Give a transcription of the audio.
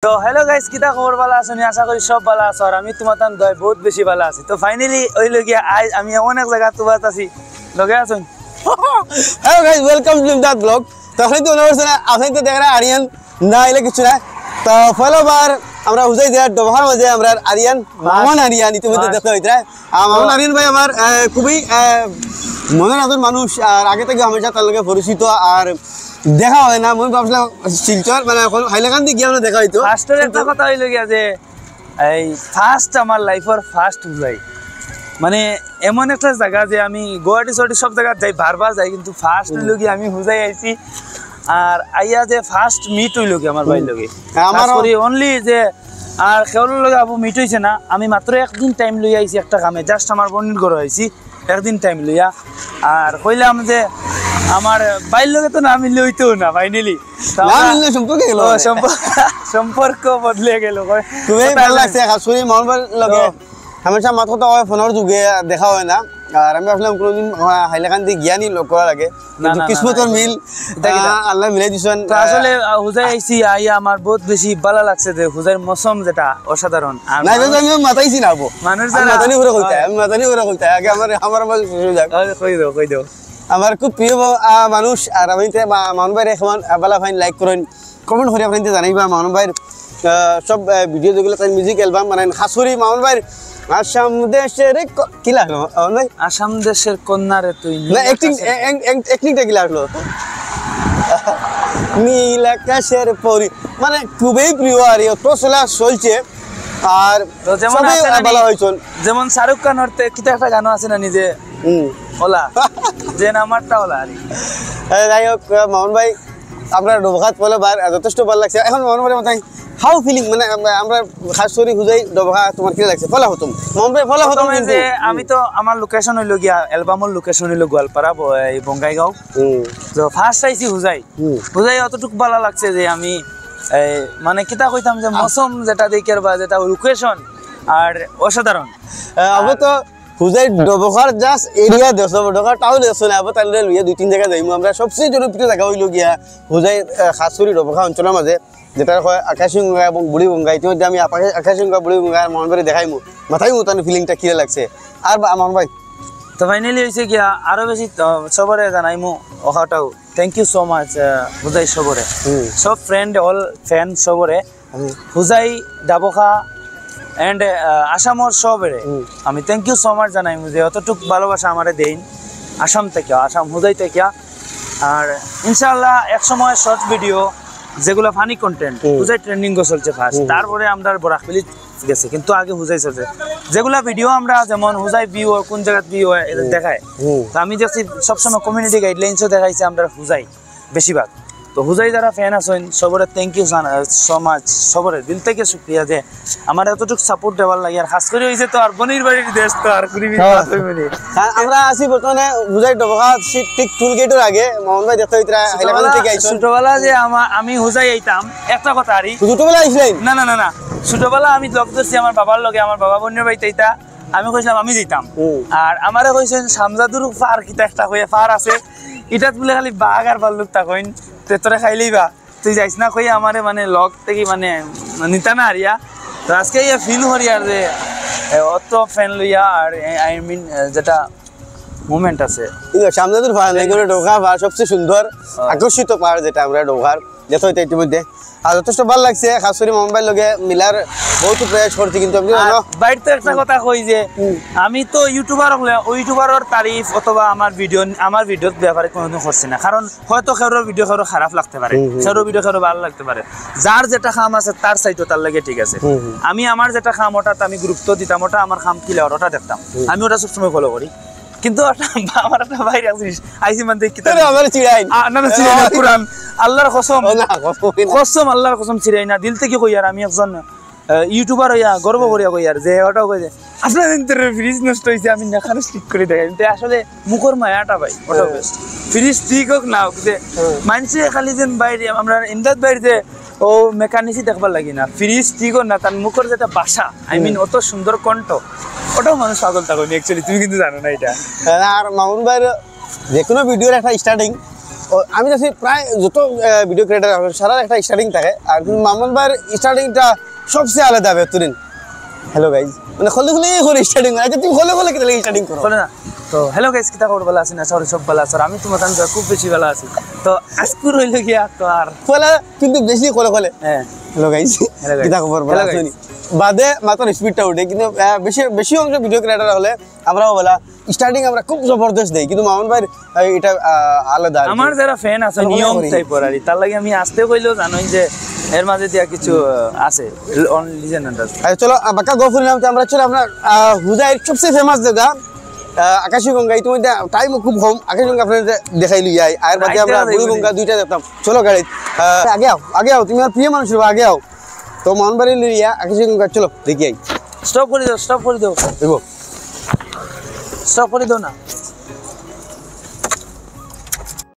তো hello guys, কিতা খবর? ভালো আছো? আশা করি সব ভালো আছো। আর আমি তোমার তান দয় বহুত বেশি ভালো আছি। তো ফাইনালি ওই লগিয়া আজ আমি অনেক জায়গা তোমার আছি লগে আছো। Hello guys, welcome to that blog. तो আপনি তো নরসে আপনি তো দেখরা আরিয়ান না এলে কিছু না। তো ফলো বার আমরা হুজাই দেয়া ডবহার মধ্যে আমরা আরিয়ান মামন আরিয়ান ইতিমধ্যে দেখতে হইতরা। মামন আরিয়ান ভাই আমার খুবই মনের আদর মানুষ, আর আগে থেকে আমার সাথে তার লগে পরিচিত, আর দেখা হয় না। মই ভাবছিলাম শিলচর মানে হাইলাকান্দি গিয়ে আমরা দেখা হইতো। ফার্স্টের একটা কথা হইল গিয়া যে এই ফার্স্ট আমার লাইফের ফার্স্ট হুজাই, মানে এমন একটা জায়গা যে আমি গুয়াহাটি সটি সব জায়গা যাই, বারবার যাই, কিন্তু ফার্স্ট হইল কি আমি হুজাই আইছি। আর আইয়া যে ফার্স্ট মিট হইল কি আমার ভাই লগে আমার অনলি যে, আর কেউর লগে আবু মিট হইছে না। আমি মাত্র একদিন টাইম লই আইছি একটা কামে, জাস্ট আমার বোনের ঘরে আইছি একদিন টাইম লইয়া। আর কইলাম যে আমার বাইর লগে তো না মিললে হইতো না, ফাইনালি সম্পর্ক বদলে গেল। তুমি ভালো লাগছে খাসুরি মোহাম্মদ লগে হামেশা মাত্র তো ফোনের যুগে দেখা হয় না। আর আমি ভাবলাম কোনোদিন হাইলাকান্দি জ্ঞানী লোক করা লাগে, কিন্তু কিসমতের মিল আল্লাহ মিলাই দিছেন। আসলে হুজাই আইছি আইয়া আমার বহুত বেশি ভালো লাগছে যে হুজাইর মৌসুম যেটা অসাধারণ। না আমি মাতাইছি না মানুষ মাতানি করে কইতা, আমি মাতানি করে কইতা আগে আমার মাঝে কই দাও আমার খুব প্রিয় মানুষ। আর আমি মামুন ভাইয়ের এখন আবালা ফাইন লাইক করেন, কমেন্ট করে আপনাদের জানাইবা। মামুন ভাইয়ের সব ভিডিও যেগুলো তাই মিউজিক অ্যালবাম মানে খাসুরি মামুন ভাইয়ের আসাম দেশের কি লাগলো মামুন ভাই? আসাম দেশের কন্যা রে তুই না অ্যাক্টিংটা কি লাগলো? নীল আকাশের পরি মানে খুবই প্রিয়। আর অত চলা চলছে। আর যেমন ভালো হয়েছেন, যেমন শাহরুখ খানের কিতা একটা গান আছে না নিজে ওলা যে নামারটা ওলা। আর যাই হোক মামুন ভাই আপনার ডোবঘাট বলে যথেষ্ট ভালো লাগছে। এখন মামুন ভাই মাথায় হাউ ফিলিং মানে আমরা খাস করি হুজাই ডোবঘা তোমার কি লাগছে? ফলা হতুম মামুন ভাই ফলা হতুম। যে আমি তো আমার লোকেশন হইল গিয়া অ্যালবামের লোকেশন হইল গোয়ালপাড়া এই বঙ্গাইগাঁও। তো ফার্স্ট আইছি হুজাই অতটুকু ভালো লাগছে যে আমি মানে কিতা কইতাম যে মৌসুম যেটা দেখার বা যেটা লোকেশন আর অসাধারণ। আমি তো হুজাই ডবখার জাস্ট এরিয়া 100 টাকা টাউন আছে না, আবার তাহলে লইয়া 2-3 জায়গা যাইমু। আমরা সবচেয়ে জনপ্রিয় জায়গা হইল গিয়া হুজাই খাসুরি ডবখা অঞ্চলের মাঝে, যেটা হয় আকাশগঙ্গা এবং বুড়িগঙ্গা। ইতিমধ্যে আমি আকাশগঙ্গা বুড়িগঙ্গা মন করে দেখাইমু মাথায় মতো ফিলিংটা কিরা লাগছে। আর আমার ভাই তো ফাইনালি হয়েছে গিয়া আরো বেশি সবরে জানাইমু ওখাটাও থ্যাংক ইউ সো মাচ হুজাই সবরে, সব ফ্রেন্ড অল ফ্যান সবরে হুজাই ডাবখা এন্ড আসামর সবরে আমি থ্যাংক ইউ সো মাচ জানাইমু যে অতটুক ভালোবাসা আমারে দেন আসাম থেকে, আসাম হুজাই থেকে। আর ইনশাআল্লাহ এক সময় শর্ট ভিডিও যেগুলো ফানি কন্টেন্ট হুজাই ট্রেন্ডিং চলছে ফার্স্ট, তারপরে আমরা বরাকবিলি গেছে, কিন্তু আগে হুজাই চলছে। যেগুলা ভিডিও আমরা যেমন হুজাই ভিউ কোন জায়গায় ভিউ হয় দেখায়, তো আমি দেখছি সবসময় কমিউনিটি গাইডলাইন্সও দেখাইছে আমরা হুজাই বেশিরভাগ। তো হুজাই যারা ফ্যান আছেন সবরে থ্যাংক ইউ সো মাচ, সবরে দিল থেকে শুক্রিয়া যে আমার এতটুকু সাপোর্ট দেওয়ার লাগে। আর খাস করে হয়েছে তো আর বনির বাড়ির দেশ তো আর আমরা আছি বর্তমানে হুজাই ডবখা ঠিক টুল গেটের আগে। মামুন ভাই দেখতে হইতরা হাইলাকান্দি থেকে আইছেন। ছোটবেলা যে আমি হুজাই আইতাম একটা কথা আরি ছোটবেলা আইছিলেন? না না না না ছোটবেলা আমি লগ ধরছি আমার বাবার লগে, আমার বাবা বোনের বাড়িতে আইতা আমি কইছিলাম আমি যেতাম। আর আমারে কইছেন সামজাদুর পার কিতা একটা কইয়া পার আছে, ইটাত বলে খালি বাঘ আর ভাল্লুক তাকইন তোরে খাইলেই বা তুই যাইস না কই আমারে মানে লগ থেকে মানে নিতা না হারিয়া। তো আজকে ইয়া ফিল হরি আর যে অত ফ্যান লইয়া আর আই মিন যেটা মোমেন্ট আছে সামজাদুর পার নেগরে ডোকা পার সবচেয়ে সুন্দর আকর্ষিত পার যেটা আমরা ডোকার দেখো এটা ইতিমধ্যে। আর যথেষ্ট ভালো লাগছে খাসুরি মোবাইল লগে মিলার বহুত প্রয়াস করছি। কিন্তু আপনি বাইরে একটা কথা কই যে আমি তো ইউটিউবার হলে ওই ইউটিউবারের তারিফ অথবা আমার ভিডিওর ব্যাপারে কোনোদিন করছি না, কারণ হয়তো খেরোর ভিডিও খেরো খারাপ লাগতে পারে, খেরোর ভিডিও খেরো ভালো লাগতে পারে। যার যেটা খাম আছে তার সাইডও তার লাগে ঠিক আছে। আমি আমার যেটা খাম ওটাতে আমি গুরুত্ব দিতাম, ওটা আমার খাম কি ওটা দেখতাম, আমি ওটা সবসময় ফলো করি। কিন্তু আমার একটা বাইরে আইসি মানে কোরআন আল্লাহর কসম আল্লাহর কসম চিরাই না দিল থেকে কই। আর আমি একজন ইউটিউবার হইয়া গর্ব করিয়া কই আর যে ওটাও কই যে আপনার ফ্রিজ নষ্ট হয়েছে আমি নেখানো ঠিক করে দেখাই। কিন্তু আসলে মুখর মায়াটা ভাই ওটাও বেস্ট। ফ্রিজ ঠিক হোক না হোক যে মানুষে খালি যেন বাইরে আমরা ইমদাদ বাইরে যে ও মেকানিসি দেখবার লাগি না, ফ্রিজ ঠিক হোক না তার মুখর যেটা বাসা আই মিন অত সুন্দর কণ্ঠ ওটাও মানুষ পাগল থাকুন। অ্যাকচুয়ালি তুমি কিন্তু জানো না এটা। আর মামুন ভাইয়ের যে কোনো ভিডিওর একটা স্টার্টিং আমি যাচ্ছি প্রায় যত ভিডিও ক্রিয়েটার সারা একটা স্টার্টিং থাকে আর কিন্তু মামুন ভাইয়ের স্টার্টিংটা সবচেয়ে আলাদা বেহতরিন হ্যালো গাইজ মানে খোলে করে স্টার্টিং আচ্ছা তুমি খোলে কি স্টার্টিং করো বলে না তো হ্যালো গাইস কিতা খবর ভালো আছি না সব ভালো আছে আর আমি তোমার কাছে খুব বেশি ভালো আছি তো আজকে রইল গিয়া তো আর খোলা কিন্তু বেশি খোলে হ্যাঁ হ্যালো গাইজ কিতা খবর ভালো আছি বাদে মাত্র স্পিডটা উঠে কিন্তু বেশি অংশ ভিডিও ক্রিয়েটার হলে আমরাও বলা স্টার্টিং আমরা খুব জবরদস্ত দেই কিন্তু মামুন ভাইয়ের এটা আলাদা আমার যারা ফ্যান আছে নিয়ম টাইপের আর তার লাগে আমি আসতে কইলেও জানোই যে এর মাঝে দিয়া কিছু আছে অন লিজেন্ড আচ্ছা চলো বাক্কা গফুর নাম আমরা চলো আমরা হুজাইর সবচেয়ে ফেমাস জায়গা আকাশী গঙ্গা ইতিমধ্যে টাইম খুব কম আকাশী গঙ্গা আপনাদের দেখাইলি যাই আর বাদে আমরা বুড়ি গঙ্গা দুইটা দেখতাম চলো গাড়ি আগে আও তুমি আর প্রিয় মানুষ আগে আও তো মোহনবাড়ি লিয়া আকাশী গঙ্গা চলো দেখি আই স্টপ করে দাও দেখো স্টপ করে দাও না